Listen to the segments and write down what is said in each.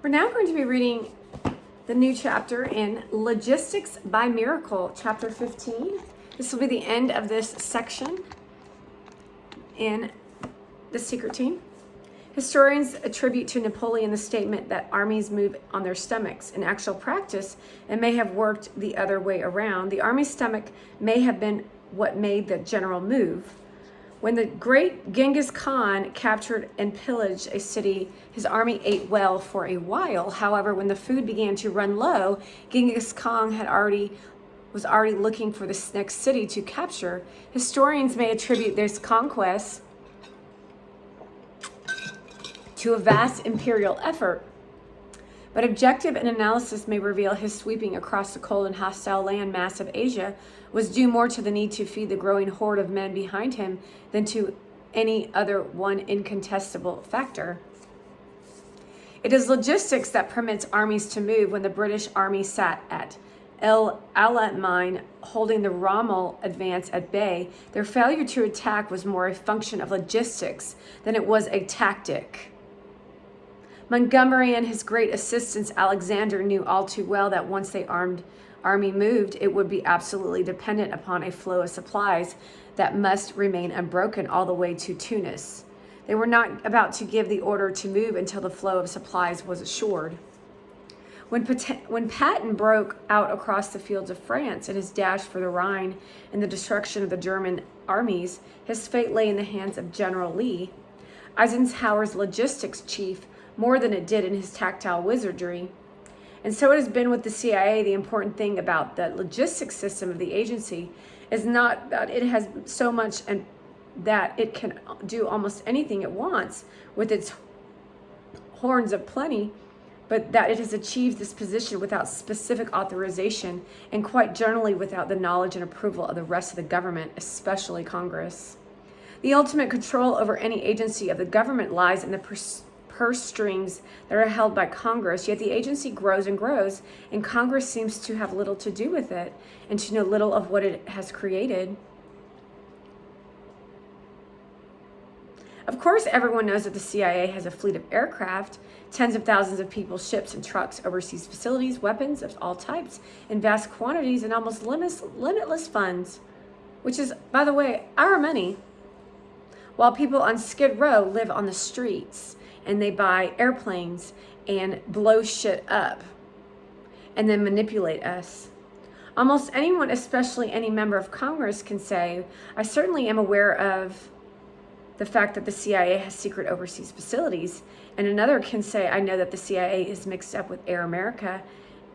We're now going to be reading the new chapter in Logistics by Miracle, chapter 15. This will be the end of this section in the secret team. Historians attribute to Napoleon the statement that armies move on their stomachs. In actual practice, it may have worked the other way around. The army's stomach may have been what made the general move. When the great Genghis Khan captured and pillaged a city, his army ate well for a while. However, when the food began to run low, Genghis Khan was already looking for the next city to capture. Historians may attribute this conquest to a vast imperial effort, but objective analysis may reveal his sweeping across the cold and hostile land mass of Asia was due more to the need to feed the growing horde of men behind him than to any other one incontestable factor. It is logistics that permits armies to move. When the British army sat at El Alamein, holding the Rommel advance at bay, their failure to attack was more a function of logistics than it was a tactic. Montgomery and his great assistant Alexander knew all too well that once the army moved, it would be absolutely dependent upon a flow of supplies that must remain unbroken all the way to Tunis. They were not about to give the order to move until the flow of supplies was assured. When Patton broke out across the fields of France in his dash for the Rhine and the destruction of the German armies, his fate lay in the hands of General Lee, Eisenhower's logistics chief, more than it did in his tactile wizardry. And so it has been with the CIA. The important thing about the logistics system of the agency is not that it has so much and that it can do almost anything it wants with its horns of plenty, but that it has achieved this position without specific authorization and quite generally without the knowledge and approval of the rest of the government, especially Congress. The ultimate control over any agency of the government lies in the purse strings that are held by Congress, yet the agency grows and grows, and Congress seems to have little to do with it and to know little of what it has created. Of course, everyone knows that the CIA has a fleet of aircraft, tens of thousands of people, ships, and trucks, overseas facilities, weapons of all types, in vast quantities, and almost limitless funds, which is, by the way, our money, while people on Skid Row live on the streets and they buy airplanes and blow shit up and then manipulate us. Almost anyone, especially any member of Congress, can say, I certainly am aware of the fact that the CIA has secret overseas facilities. And another can say, I know that the CIA is mixed up with Air America,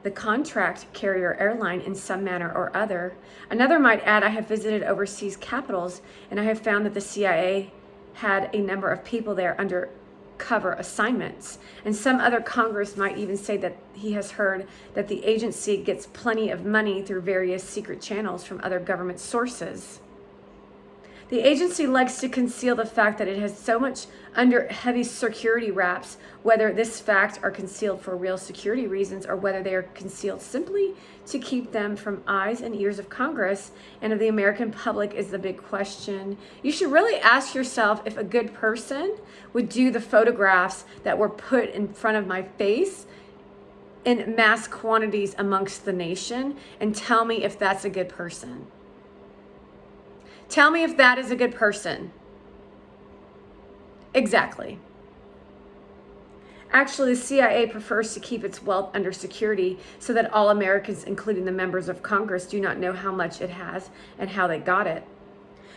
the contract carrier airline, in some manner or other. Another might add, I have visited overseas capitals and I have found that the CIA had a number of people there under cover assignments. And some other Congress might even say that he has heard that the agency gets plenty of money through various secret channels from other government sources. The agency likes to conceal the fact that it has so much under heavy security wraps, whether this fact are concealed for real security reasons or whether they are concealed simply to keep them from eyes and ears of Congress and of the American public is the big question. You should really ask yourself if a good person would do the photographs that were put in front of my face in mass quantities amongst the nation, and tell me if that's a good person. Tell me if that is a good person. Exactly. Actually, the CIA prefers to keep its wealth under security so that all Americans, including the members of Congress, do not know how much it has and how they got it.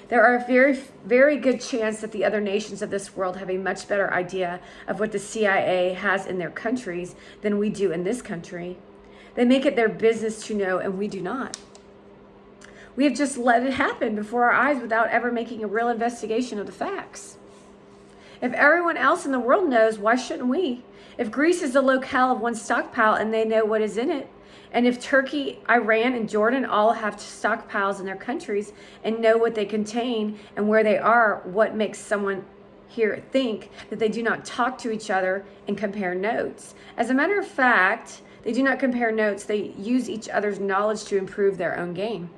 There are a very, very good chance that the other nations of this world have a much better idea of what the CIA has in their countries than we do in this country. They make it their business to know, and we do not. We have just let it happen before our eyes without ever making a real investigation of the facts. If everyone else in the world knows, why shouldn't we? If Greece is the locale of one stockpile and they know what is in it, and if Turkey, Iran, and Jordan all have stockpiles in their countries and know what they contain and where they are, what makes someone here think that they do not talk to each other and compare notes? As a matter of fact, they do not compare notes. They use each other's knowledge to improve their own game.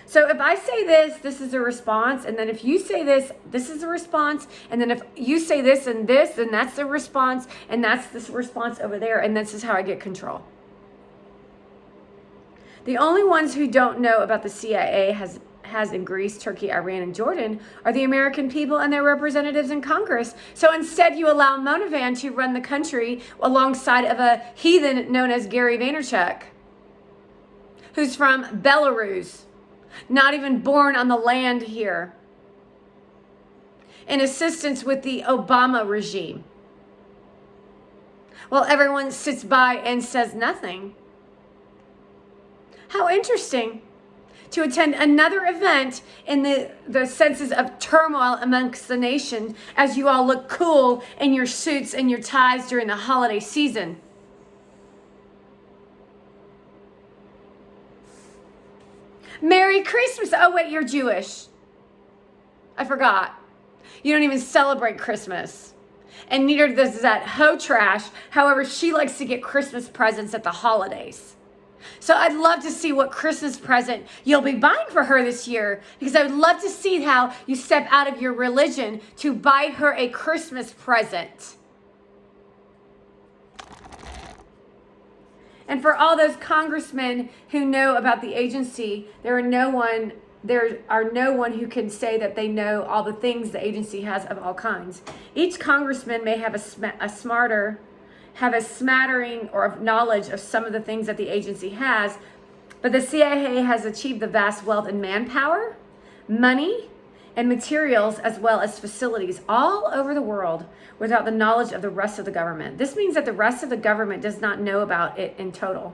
So if I say this, this is a response. And then if you say this, this is a response. And then if you say this and this, then that's the response. And that's this response over there. And this is how I get control. The only ones who don't know about the CIA has in Greece, Turkey, Iran, and Jordan are the American people and their representatives in Congress. So instead you allow Monovan to run the country alongside of a heathen known as Gary Vaynerchuk, who's from Belarus, not even born on the land here, in assistance with the Obama regime. While everyone sits by and says nothing. How interesting to attend another event in the senses of turmoil amongst the nation as you all look cool in your suits and your ties during the holiday season. Merry Christmas. Oh, wait, you're Jewish. I forgot. You don't even celebrate Christmas. And neither does that hoe trash. However, she likes to get Christmas presents at the holidays. So I'd love to see what Christmas present you'll be buying for her this year, because I would love to see how you step out of your religion to buy her a Christmas present. And for all those congressmen who know about the agency, there are no one who can say that they know all the things the agency has of all kinds. Each congressman may have a smattering or of knowledge of some of the things that the agency has, but the CIA has achieved the vast wealth in manpower, money, and materials, as well as facilities all over the world without the knowledge of the rest of the government. This means that the rest of the government does not know about it in total.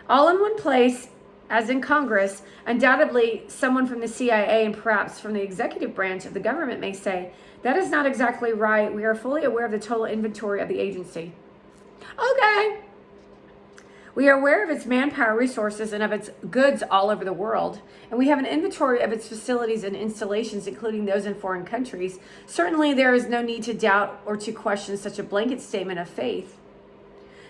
All in one place, as in Congress, undoubtedly someone from the CIA and perhaps from the executive branch of the government may say, that is not exactly right. We are fully aware of the total inventory of the agency. Okay. We are aware of its manpower resources and of its goods all over the world, and we have an inventory of its facilities and installations, including those in foreign countries. Certainly, there is no need to doubt or to question such a blanket statement of faith.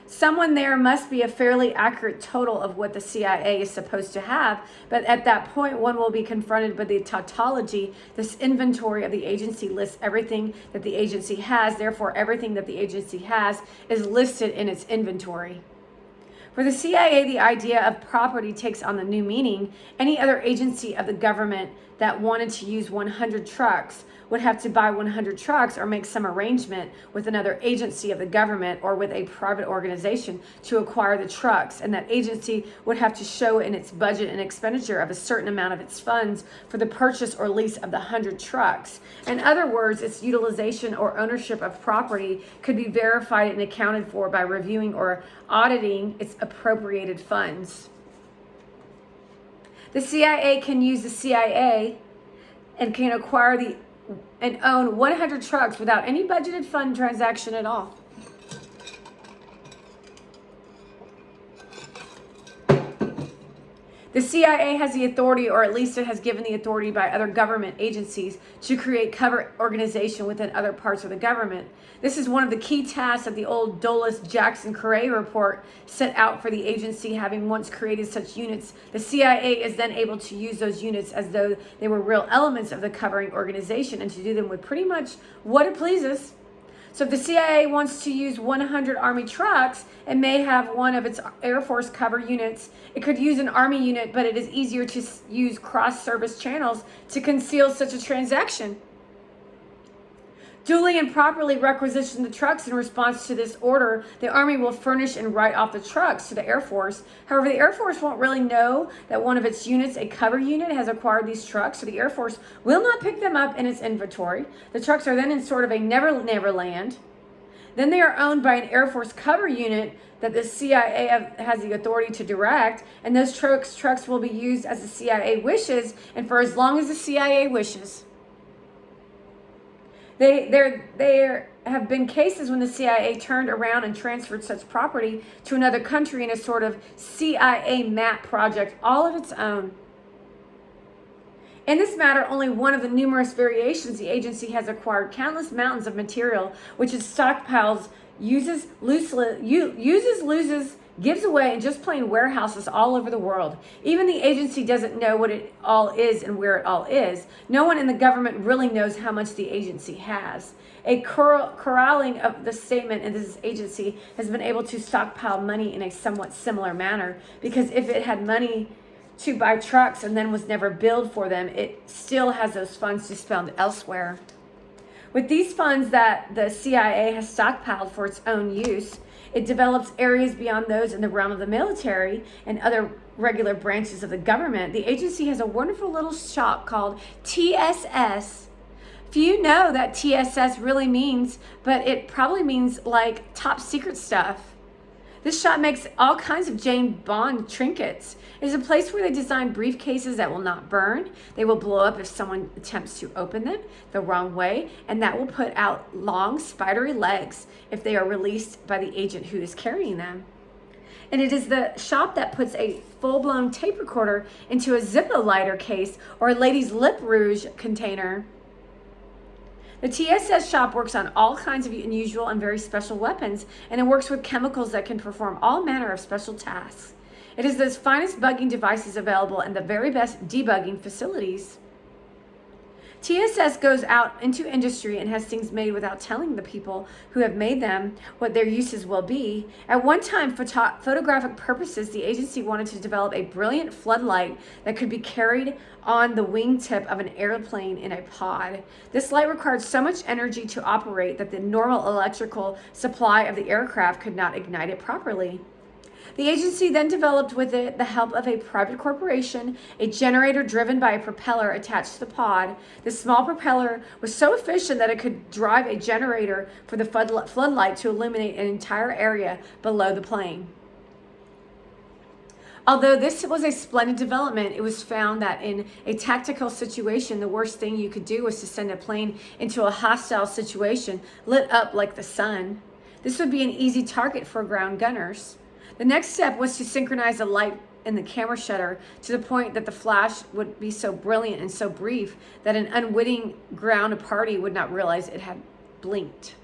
Someone there must be a fairly accurate total of what the CIA is supposed to have, but at that point, one will be confronted with the tautology. This inventory of the agency lists everything that the agency has. Therefore, everything that the agency has is listed in its inventory. For the CIA, the idea of property takes on the new meaning. Any other agency of the government that wanted to use 100 trucks would have to buy 100 trucks or make some arrangement with another agency of the government or with a private organization to acquire the trucks. And that agency would have to show in its budget an expenditure of a certain amount of its funds for the purchase or lease of the 100 trucks. In other words, its utilization or ownership of property could be verified and accounted for by reviewing or auditing its appropriated funds. The CIA can use the CIA and can acquire and own 100 trucks without any budgeted fund transaction at all. The CIA has the authority, or at least it has given the authority by other government agencies, to create cover organization within other parts of the government. This is one of the key tasks that the old Dulles Jackson Correa report set out for the agency. Having once created such units, the CIA is then able to use those units as though they were real elements of the covering organization and to do them with pretty much what it pleases. So if the CIA wants to use 100 Army trucks, it may have one of its Air Force cover units. It could use an Army unit, but it is easier to use cross-service channels to conceal such a transaction. Duly and properly requisition the trucks in response to this order. The Army will furnish and write off the trucks to the Air Force. However, the Air Force won't really know that one of its units, a cover unit, has acquired these trucks, so the Air Force will not pick them up in its inventory. The trucks are then in sort of a never land. Then they are owned by an Air Force cover unit that the CIA has the authority to direct, and those trucks will be used as the CIA wishes and for as long as the CIA wishes. There have been cases when the CIA turned around and transferred such property to another country in a sort of CIA map project all of its own. In this matter, only one of the numerous variations, the agency has acquired countless mountains of material which it stockpiles, uses, loses, gives away in just plain warehouses all over the world. Even the agency doesn't know what it all is and where it all is. No one in the government really knows how much the agency has. A corralling of the statement in this agency has been able to stockpile money in a somewhat similar manner, because if it had money to buy trucks and then was never billed for them, it still has those funds to spend elsewhere. With these funds that the CIA has stockpiled for its own use, it develops areas beyond those in the realm of the military and other regular branches of the government. The agency has a wonderful little shop called TSS. Few know that TSS really means, but it probably means like top secret stuff. This shop makes all kinds of Jane Bond trinkets. It is a place where they design briefcases that will not burn. They will blow up if someone attempts to open them the wrong way, and that will put out long, spidery legs if they are released by the agent who is carrying them. And it is the shop that puts a full-blown tape recorder into a Zippo lighter case or a lady's lip rouge container. The TSS shop works on all kinds of unusual and very special weapons, and it works with chemicals that can perform all manner of special tasks. It is the finest bugging devices available and the very best debugging facilities. TSS goes out into industry and has things made without telling the people who have made them what their uses will be. At one time, for photographic purposes, the agency wanted to develop a brilliant floodlight that could be carried on the wingtip of an airplane in a pod. This light required so much energy to operate that the normal electrical supply of the aircraft could not ignite it properly. The agency then developed with it the help of a private corporation, a generator driven by a propeller attached to the pod. This small propeller was so efficient that it could drive a generator for the floodlight to illuminate an entire area below the plane. Although this was a splendid development, it was found that in a tactical situation, the worst thing you could do was to send a plane into a hostile situation lit up like the sun. This would be an easy target for ground gunners. The next step was to synchronize the light in the camera shutter to the point that the flash would be so brilliant and so brief that an unwitting ground party would not realize it had blinked.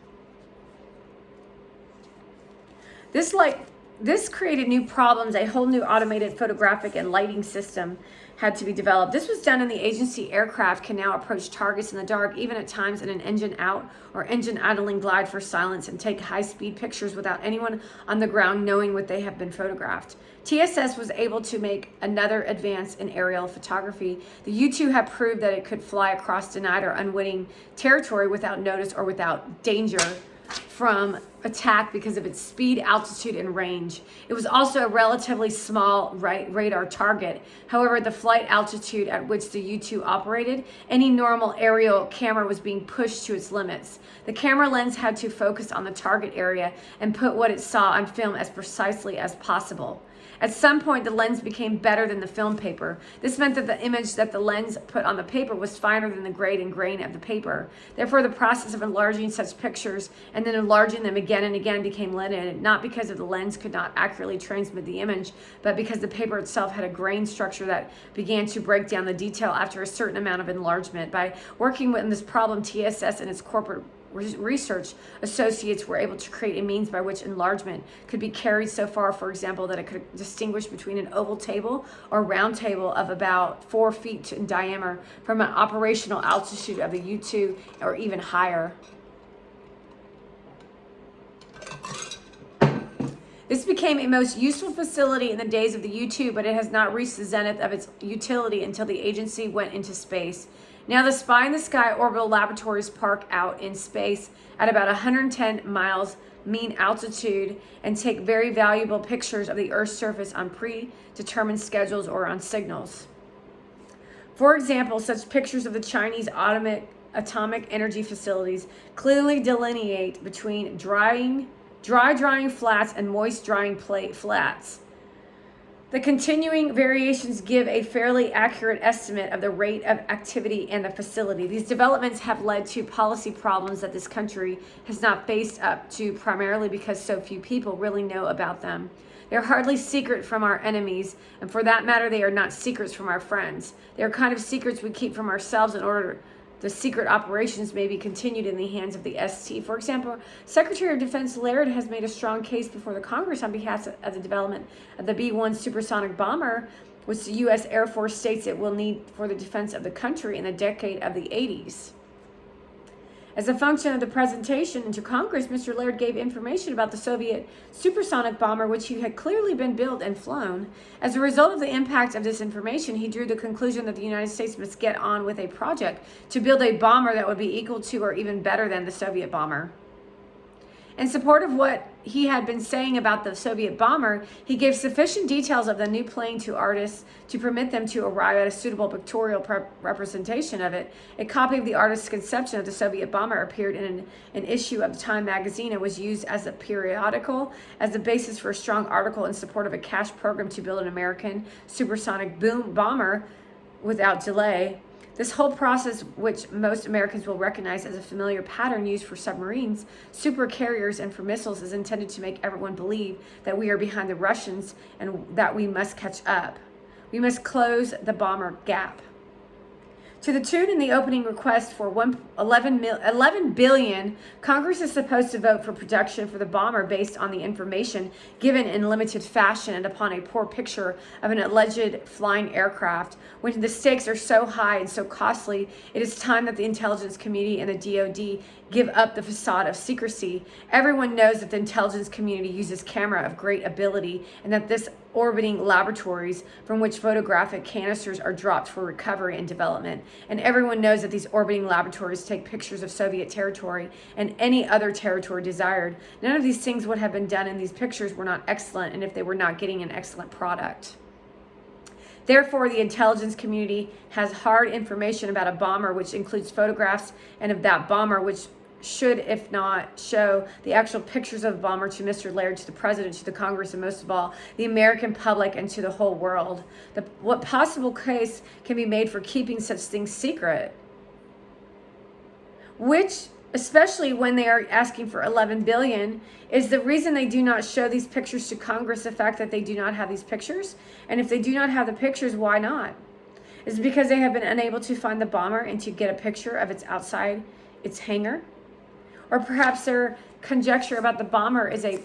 This created new problems. A whole new automated photographic and lighting system had to be developed. This was done, and the agency aircraft can now approach targets in the dark, even at times in an engine out or engine idling glide for silence, and take high-speed pictures without anyone on the ground knowing what they have been photographed. TSS was able to make another advance in aerial photography. The U-2 had proved that it could fly across denied or unwitting territory without notice or without danger from attack because of its speed, altitude, and range. It was also a relatively small radar target. However, the flight altitude at which the U-2 operated, any normal aerial camera was being pushed to its limits. The camera lens had to focus on the target area and put what it saw on film as precisely as possible. At some point, the lens became better than the film paper. This meant that the image that the lens put on the paper was finer than the grade and grain of the paper. Therefore, the process of enlarging such pictures and then enlarging them again and again became limited, not because of the lens could not accurately transmit the image, but because the paper itself had a grain structure that began to break down the detail after a certain amount of enlargement. By working with this problem, TSS and its corporate research associates were able to create a means by which enlargement could be carried so far, for example, that it could distinguish between an oval table or round table of about 4 feet in diameter from an operational altitude of the U-2 or even higher. This became a most useful facility in the days of the U-2, but it has not reached the zenith of its utility until the agency went into space. Now the Spy in the Sky orbital laboratories park out in space at about 110 miles mean altitude and take very valuable pictures of the Earth's surface on predetermined schedules or on signals. For example, such pictures of the Chinese atomic energy facilities clearly delineate between dry drying flats and moist drying plate flats. The continuing variations give a fairly accurate estimate of the rate of activity and the facility. These developments have led to policy problems that this country has not faced up to, primarily because so few people really know about them. They are hardly secret from our enemies, and for that matter, they are not secrets from our friends. They are kind of secrets we keep from ourselves in order the secret operations may be continued in the hands of the ST. For example, Secretary of Defense Laird has made a strong case before the Congress on behalf of the development of the B-1 supersonic bomber, which the U.S. Air Force states it will need for the defense of the country in the decade of the 80s. As a function of the presentation to Congress, Mr. Laird gave information about the Soviet supersonic bomber, which he had clearly been built and flown. As a result of the impact of this information, he drew the conclusion that the United States must get on with a project to build a bomber that would be equal to or even better than the Soviet bomber. In support of what he had been saying about the Soviet bomber, he gave sufficient details of the new plane to artists to permit them to arrive at a suitable pictorial representation of it. A copy of the artist's conception of the Soviet bomber appeared in an issue of Time magazine and was used as a periodical as the basis for a strong article in support of a cash program to build an American supersonic boom bomber without delay. This whole process, which most Americans will recognize as a familiar pattern used for submarines, supercarriers, and for missiles, is intended to make everyone believe that we are behind the Russians and that we must catch up. We must close the bomber gap. To the tune in the opening request for $11 billion, Congress is supposed to vote for production for the bomber based on the information given in limited fashion and upon a poor picture of an alleged flying aircraft. When the stakes are so high and so costly, it is time that the intelligence community and the DoD give up the facade of secrecy. Everyone knows that the intelligence community uses camera of great ability and that this orbiting laboratories from which photographic canisters are dropped for recovery and development. And everyone knows that these orbiting laboratories take pictures of Soviet territory and any other territory desired. None of these things would have been done and these pictures were not excellent and if they were not getting an excellent product. Therefore, the intelligence community has hard information about a bomber, which includes photographs and of that bomber, which should, if not, show the actual pictures of the bomber to Mr. Laird, to the President, to the Congress, and most of all, the American public and to the whole world. What possible case can be made for keeping such things secret? Which, especially when they are asking for $11 billion, is the reason they do not show these pictures to Congress the fact that they do not have these pictures? And if they do not have the pictures, why not? Is it because they have been unable to find the bomber and to get a picture of its outside, its hangar? Or perhaps their conjecture about the bomber is a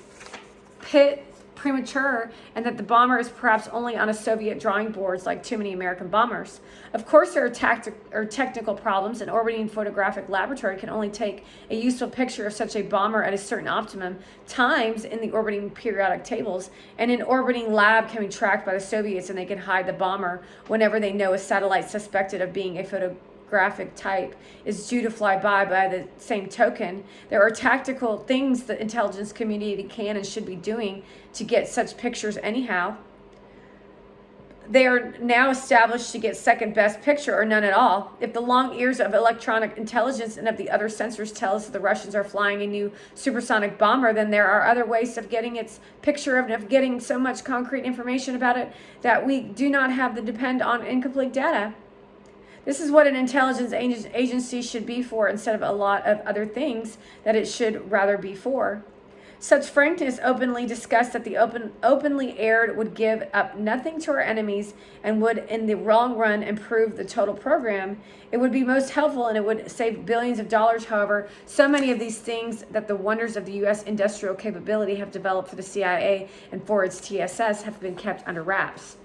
bit premature and that the bomber is perhaps only on a Soviet drawing boards like too many American bombers. Of course, there are technical problems. An orbiting photographic laboratory can only take a useful picture of such a bomber at a certain optimum times in the orbiting periodic tables, and an orbiting lab can be tracked by the Soviets and they can hide the bomber whenever they know a satellite suspected of being a photographic type is due to fly by the same token. There are tactical things the intelligence community can and should be doing to get such pictures anyhow. They are now established to get second best picture or none at all. If the long ears of electronic intelligence and of the other sensors tell us that the Russians are flying a new supersonic bomber, then there are other ways of getting its picture of getting so much concrete information about it that we do not have to depend on incomplete data. This is what an intelligence agency should be for instead of a lot of other things that it should rather be for. Such frankness openly discussed that the openly aired would give up nothing to our enemies and would in the long run improve the total program. It would be most helpful and it would save billions of dollars. However, so many of these things that the wonders of the U.S. industrial capability have developed for the CIA and for its TSS have been kept under wraps.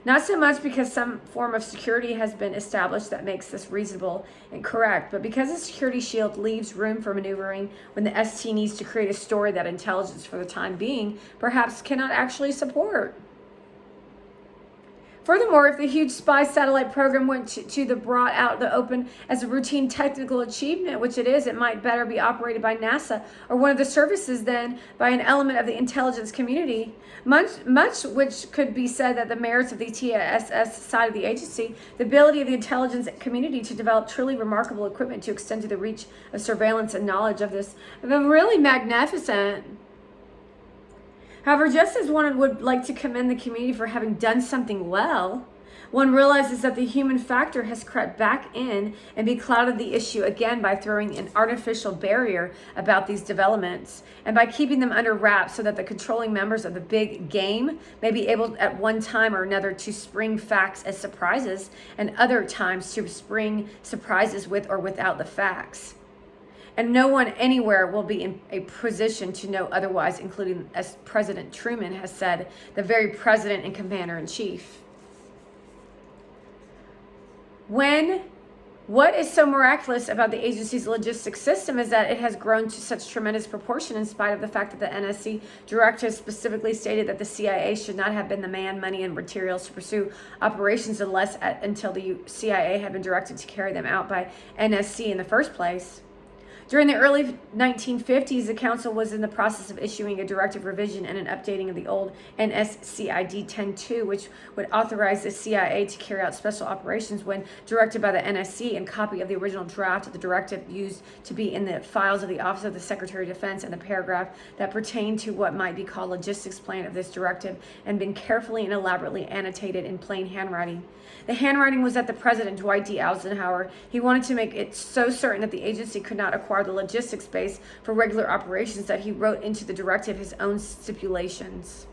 Not so much because some form of security has been established that makes this reasonable and correct, but because the security shield leaves room for maneuvering when the ST needs to create a story that intelligence for the time being perhaps cannot actually support. Furthermore, if the huge spy satellite program went to the brought out the open as a routine technical achievement, which it is, it might better be operated by NASA or one of the services than by an element of the intelligence community. Much which could be said that the merits of the TSS side of the agency, the ability of the intelligence community to develop truly remarkable equipment to extend to the reach of surveillance and knowledge of this, really magnificent. However, just as one would like to commend the community for having done something well, One realizes that the human factor has crept back in and beclouded the issue again by throwing an artificial barrier about these developments and by keeping them under wraps so that the controlling members of the big game may be able at one time or another to spring facts as surprises and other times to spring surprises with or without the facts. And no one anywhere will be in a position to know otherwise, including, as President Truman has said, the very president and commander-in-chief. What is so miraculous about the agency's logistics system is that it has grown to such tremendous proportion in spite of the fact that the NSC director specifically stated that the CIA should not have been the man, money, and materials to pursue operations until the CIA had been directed to carry them out by NSC in the first place. During the early 1950s, the Council was in the process of issuing a directive revision and an updating of the old NSCID 10-2, which would authorize the CIA to carry out special operations when directed by the NSC, and copy of the original draft of the directive used to be in the files of the Office of the Secretary of Defense and the paragraph that pertained to what might be called logistics plan of this directive, and been carefully and elaborately annotated in plain handwriting. The handwriting was that the President, Dwight D. Eisenhower, he wanted to make it so certain that the agency could not acquire the logistics base for regular operations that he wrote into the directive his own stipulations.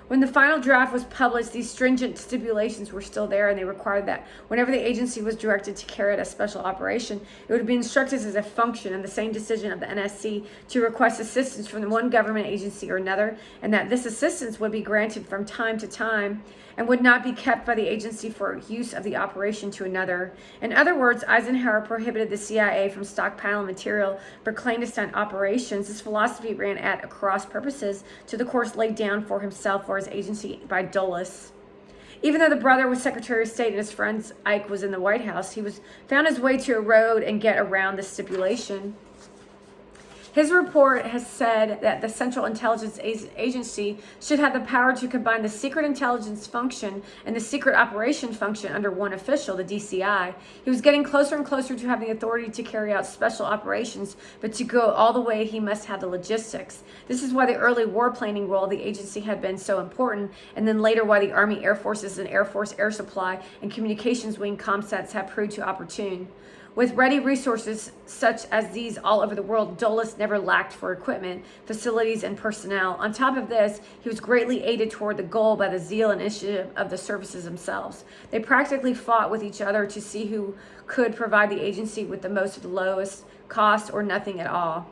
When the final draft was published, these stringent stipulations were still there, and they required that whenever the agency was directed to carry out a special operation, it would be instructed as a function and the same decision of the NSC to request assistance from one government agency or another, and that this assistance would be granted from time to time and would not be kept by the agency for use of the operation to another. In other words, Eisenhower prohibited the CIA from stockpiling material for clandestine operations. This philosophy ran at cross purposes to the course laid down for himself or his agency by Dulles. Even though the brother was Secretary of State and his friend Ike was in the White House, he found his way to erode and get around the stipulation. His report has said that the Central Intelligence Agency should have the power to combine the secret intelligence function and the secret operation function under one official, the DCI. He was getting closer and closer to having authority to carry out special operations, but to go all the way, he must have the logistics. This is why the early war planning role of the agency had been so important, and then later why the Army Air Forces and Air Force Air Supply and Communications Wing COMSATs have proved too opportune. With ready resources such as these all over the world, Dulles never lacked for equipment, facilities, and personnel. On top of this, he was greatly aided toward the goal by the zeal and initiative of the services themselves. They practically fought with each other to see who could provide the agency with the most of the lowest cost or nothing at all.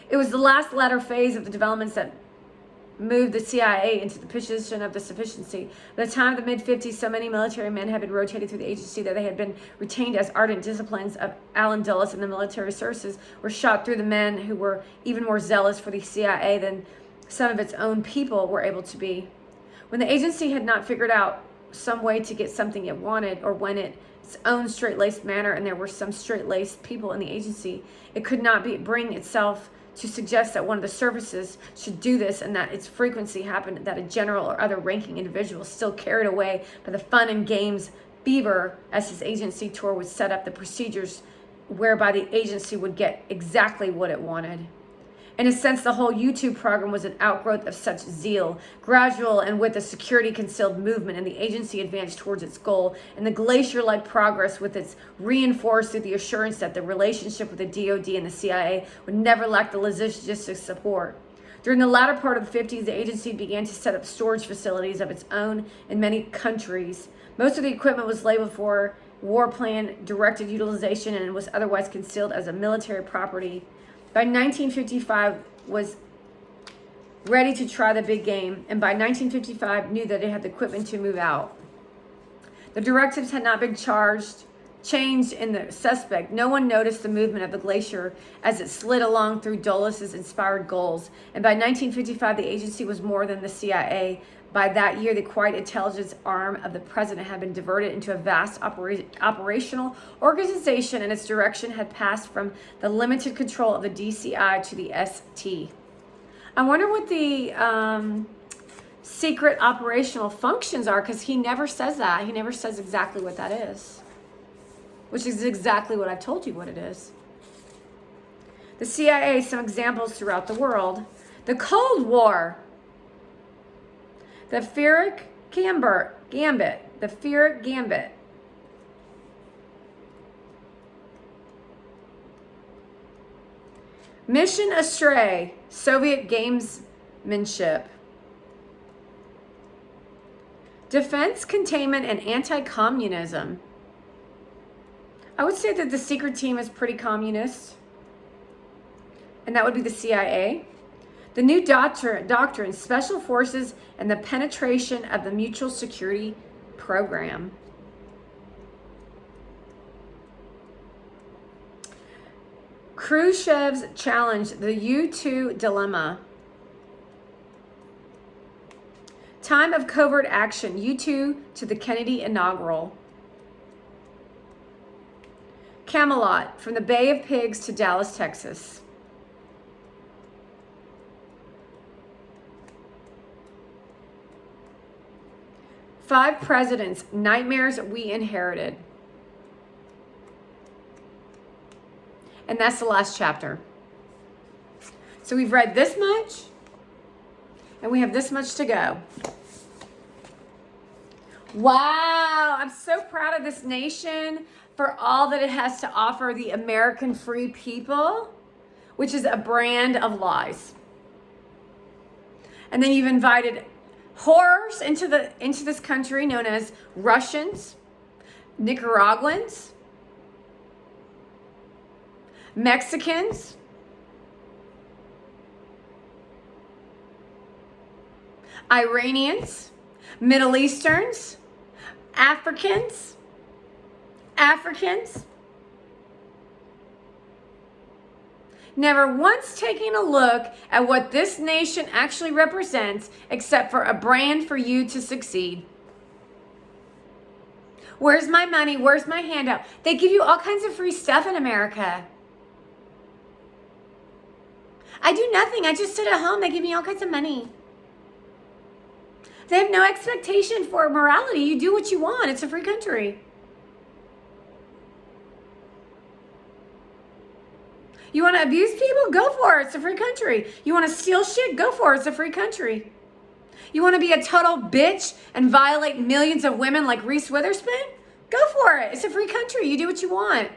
It was the latter phase of the developments that moved the CIA into the position of the sufficiency. By the time of the mid-50s, so many military men had been rotated through the agency that they had been retained as ardent disciplines of Allen Dulles and the military services were shot through the men who were even more zealous for the CIA than some of its own people were able to be. When the agency had not figured out some way to get something it wanted, or when its own straight-laced manner, and there were some straight-laced people in the agency, it could not bring itself to suggest that one of the services should do this, and that its frequency happened that a general or other ranking individual, still carried away by the fun and games fever as his agency tour, would set up the procedures whereby the agency would get exactly what it wanted. In a sense, the whole YouTube program was an outgrowth of such zeal, gradual and with a security concealed movement, and the agency advanced towards its goal, and the glacier-like progress with its reinforced through the assurance that the relationship with the DoD and the CIA would never lack the logistics support. During the latter part of the 50s, the agency began to set up storage facilities of its own in many countries. Most of the equipment was labeled for war plan directed utilization and was otherwise concealed as a military property. By 1955 was ready to try the big game, and by 1955 knew that it had the equipment to move out. The directives had not been changed in the suspect. No one noticed the movement of the glacier as it slid along through Dulles' inspired goals, and by 1955 the agency was more than the CIA. By that year, the quiet intelligence arm of the president had been diverted into a vast operational organization, and its direction had passed from the limited control of the DCI to the ST. I wonder what the secret operational functions are, because he never says that. He never says exactly what that is, which is exactly what I've told you what it is. The CIA, some examples throughout the world. The Cold War. The Ferric Cambert Gambit. The fear gambit. Mission astray. Soviet gamesmanship. Defense, containment, and anti-communism. I would say that the secret team is pretty communist. And that would be the CIA. The new doctrine, special forces, and the penetration of the mutual security program. Khrushchev's challenge, the U-2 dilemma. Time of covert action, U-2 to the Kennedy inaugural. Camelot, from the Bay of Pigs to Dallas, Texas. Five presidents, nightmares we inherited. And that's the last chapter. So we've read this much, and we have this much to go. Wow, I'm so proud of this nation for all that it has to offer the American free people, which is a brand of lies. And then you've invited horrors into this country known as Russians, Nicaraguans, Mexicans, Iranians, Middle Easterns, Africans, never once taking a look at what this nation actually represents except for a brand for you to succeed. Where's my money? Where's my handout? They give you all kinds of free stuff in America. I do nothing. I just sit at home. They give me all kinds of money. They have no expectation for morality. You do what you want. It's a free country. You want to abuse people? Go for it. It's a free country. You want to steal shit? Go for it. It's a free country. You want to be a total bitch and violate millions of women like Reese Witherspoon? Go for it. It's a free country. You do what you want.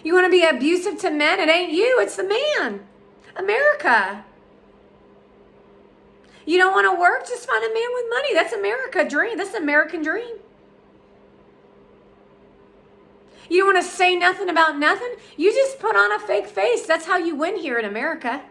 You want to be abusive to men? It ain't you. It's the man. America. You don't want to work? Just find a man with money. That's America dream. That's the American dream. You don't want to say nothing about nothing? You just put on a fake face. That's how you win here in America.